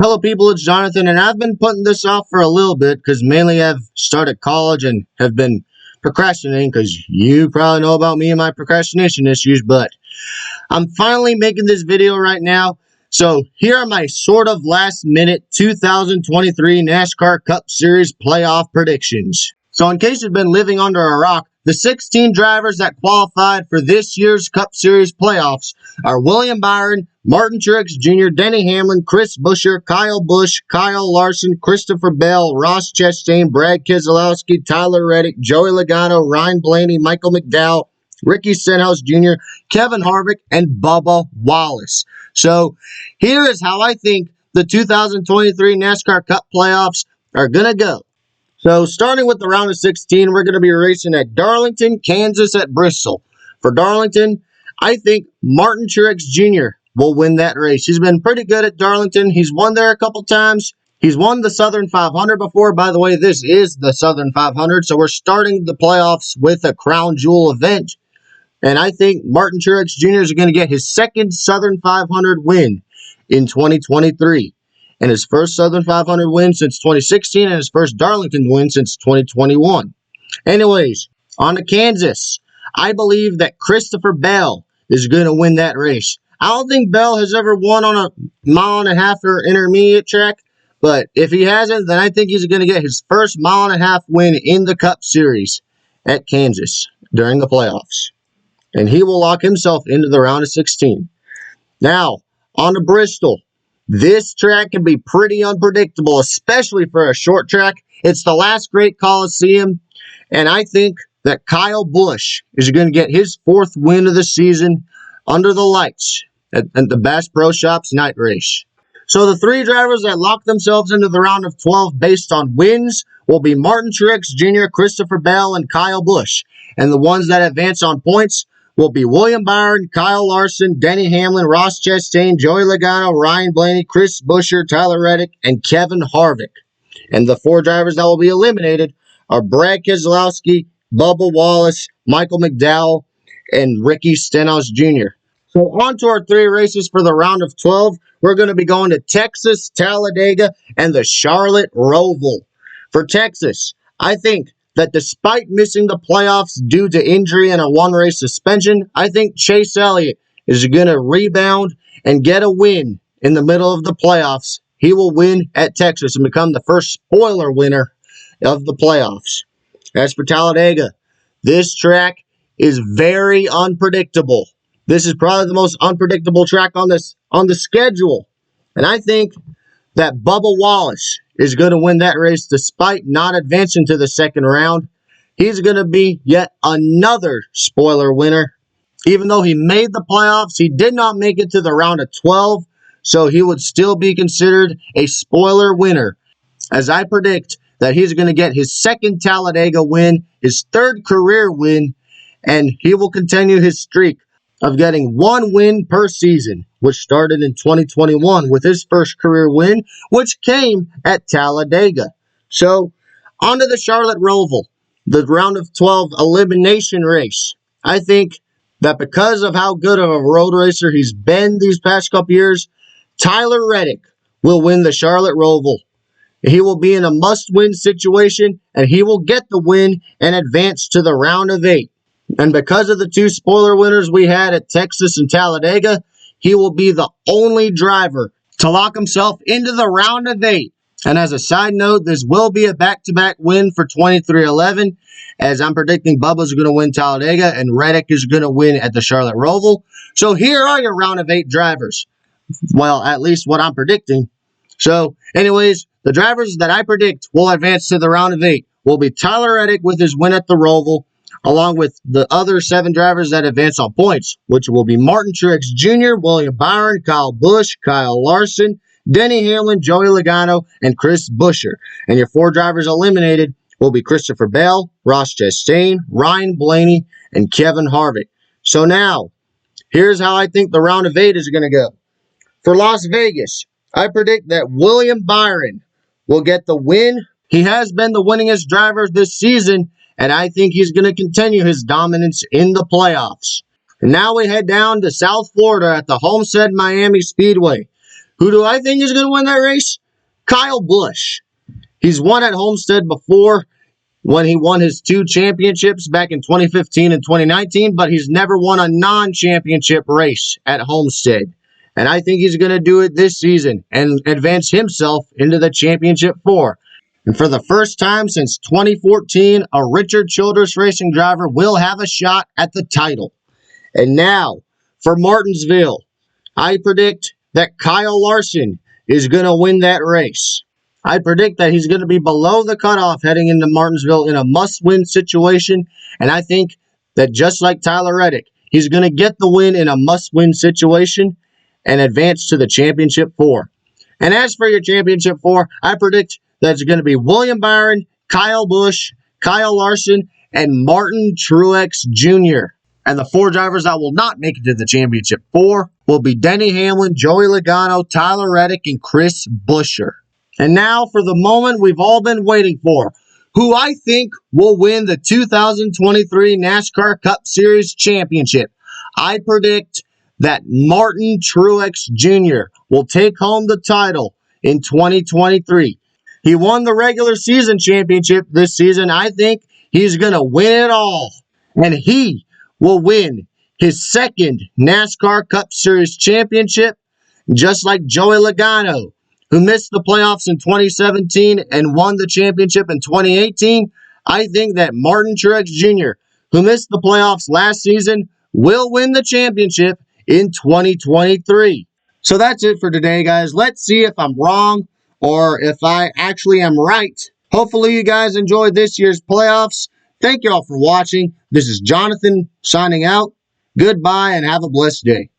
Hello people, it's Jonathan, and I've been putting this off for a little bit because mainly I've started college and have been procrastinating because you probably know about me and my procrastination issues, but I'm finally making this video right now. So here are my sort of last minute 2023 NASCAR Cup Series playoff predictions. So in case you've been living under a rock, the 16 drivers that qualified for this year's Cup Series playoffs are William Byron, Martin Truex Jr., Denny Hamlin, Chris Buescher, Kyle Busch, Kyle Larson, Christopher Bell, Ross Chastain, Brad Keselowski, Tyler Reddick, Joey Logano, Ryan Blaney, Michael McDowell, Ricky Stenhouse Jr., Kevin Harvick, and Bubba Wallace. So here is how I think the 2023 NASCAR Cup playoffs are going to go. So starting with the round of 16, we're going to be racing at Darlington, Kansas at Bristol. For Darlington, I think Martin Truex Jr. will win that race. He's been pretty good at Darlington. He's won there a couple times. He's won the Southern 500 before. By the way, this is the Southern 500, so we're starting the playoffs with a crown jewel event. And I think Martin Truex Jr. is going to get his second Southern 500 win in 2023. And his first Southern 500 win since 2016 and his first Darlington win since 2021. Anyways, on to Kansas. I believe that Christopher Bell is going to win that race. I don't think Bell has ever won on a mile-and-a-half or intermediate track, but if he hasn't, then I think he's going to get his first mile-and-a-half win in the Cup Series at Kansas during the playoffs. And he will lock himself into the round of 16. Now, on to Bristol. This track can be pretty unpredictable, especially for a short track. It's the last great Coliseum, and I think that Kyle Busch is going to get his fourth win of the season under the lights at the Bass Pro Shops night race. So the three drivers that lock themselves into the round of 12 based on wins will be Martin Truex Jr., Christopher Bell, and Kyle Busch. And the ones that advance on points will be William Byron, Kyle Larson, Denny Hamlin, Ross Chastain, Joey Logano, Ryan Blaney, Chris Buescher, Tyler Reddick, and Kevin Harvick. And the four drivers that will be eliminated are Brad Keselowski, Bubba Wallace, Michael McDowell, and Ricky Stenhouse Jr. So on to our three races for the round of 12. We're going to be going to Texas, Talladega, and the Charlotte Roval. For Texas, I think that despite missing the playoffs due to injury and a one-race suspension, I think Chase Elliott is going to rebound and get a win in the middle of the playoffs. He will win at Texas and become the first spoiler winner of the playoffs. As for Talladega, this track is very unpredictable. This is probably the most unpredictable track on the schedule. And I think that Bubba Wallace is going to win that race despite not advancing to the second round. He's going to be yet another spoiler winner. Even though he made the playoffs, he did not make it to the round of 12, so he would still be considered a spoiler winner, as I predict that he's going to get his second Talladega win, his third career win, and he will continue his streak of getting one win per season, which started in 2021 with his first career win, which came at Talladega. So, on to the Charlotte Roval, the round of 12 elimination race. I think that because of how good of a road racer he's been these past couple years, Tyler Reddick will win the Charlotte Roval. He will be in a must-win situation, and he will get the win and advance to the round of 8. And because of the two spoiler winners we had at Texas and Talladega, he will be the only driver to lock himself into the round of 8. And as a side note, this will be a back-to-back win for 23-11, as I'm predicting Bubba's going to win Talladega and Reddick is going to win at the Charlotte Roval. So here are your round of 8 drivers. Well, at least what I'm predicting. So, anyways, the drivers that I predict will advance to the round of 8 will be Tyler Reddick with his win at the Roval, along with the other 7 drivers that advance on points, which will be Martin Truex Jr., William Byron, Kyle Busch, Kyle Larson, Denny Hamlin, Joey Logano, and Chris Buescher. And your 4 drivers eliminated will be Christopher Bell, Ross Chastain, Ryan Blaney, and Kevin Harvick. So now, here's how I think the round of 8 is going to go. For Las Vegas, I predict that William Byron will get the win. He has been the winningest driver this season, and I think he's going to continue his dominance in the playoffs. And now we head down to South Florida at the Homestead Miami Speedway. Who do I think is going to win that race? Kyle Busch. He's won at Homestead before when he won his 2 championships back in 2015 and 2019, but he's never won a non-championship race at Homestead. And I think he's going to do it this season and advance himself into the championship 4. And for the first time since 2014, a Richard Childress Racing driver will have a shot at the title. And now, for Martinsville, I predict that Kyle Larson is going to win that race. I predict that he's going to be below the cutoff heading into Martinsville in a must-win situation, and I think that just like Tyler Reddick, he's going to get the win in a must-win situation and advance to the Championship 4. And as for your Championship 4, I predict that it's going to be William Byron, Kyle Busch, Kyle Larson, and Martin Truex Jr. And the 4 drivers that will not make it to the Championship 4 will be Denny Hamlin, Joey Logano, Tyler Reddick, and Chris Buescher. And now for the moment we've all been waiting for, who I think will win the 2023 NASCAR Cup Series Championship. I predict that Martin Truex Jr. will take home the title in 2023. He won the regular season championship this season. I think he's going to win it all. And he will win his 2nd NASCAR Cup Series championship, just like Joey Logano, who missed the playoffs in 2017 and won the championship in 2018. I think that Martin Truex Jr., who missed the playoffs last season, will win the championship in 2023. So that's it for today, guys. Let's see if I'm wrong or if I actually am right. Hopefully you guys enjoyed this year's playoffs. Thank you all for watching. This is Jonathan signing out. Goodbye and have a blessed day.